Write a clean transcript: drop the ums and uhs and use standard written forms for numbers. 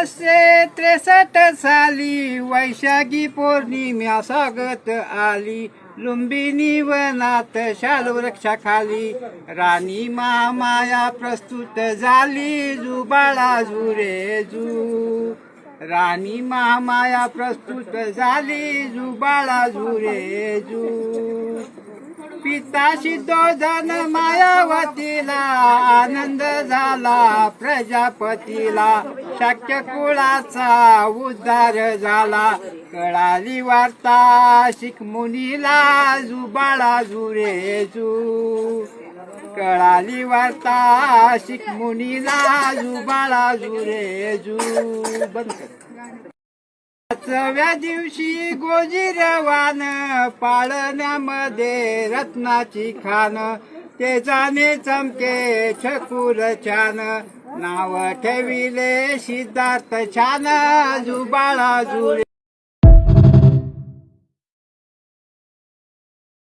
1863 साली वैशाखी पौर्णिमा स्वागत आली. लुंबिनी वनात शाल वृक्षाखाली राणी महामाया प्रस्तुत झाली. जुबाळा झुरे जू राणी महामाया प्रस्तुत झाली. जुबाळा झुरे जू पिता सिद्धोधन मायावतीला आनंद झाला. प्रजापतीला शाक्य कुळाचा उद्धार झाला. कळाली वार्ता शीख मुनीला. जुबाळा झुरे जू कळाली वार्ता शीख मुनीला. जुबाळा झुरे जू. बंद कर. 5व्या दिवशी गोजीरवान पाळण्यामध्ये रत्नाची खान. ते जाणे चमके छकुर छान. नाव ठेविले सिद्धार्थ छान. जुबाळा झुरे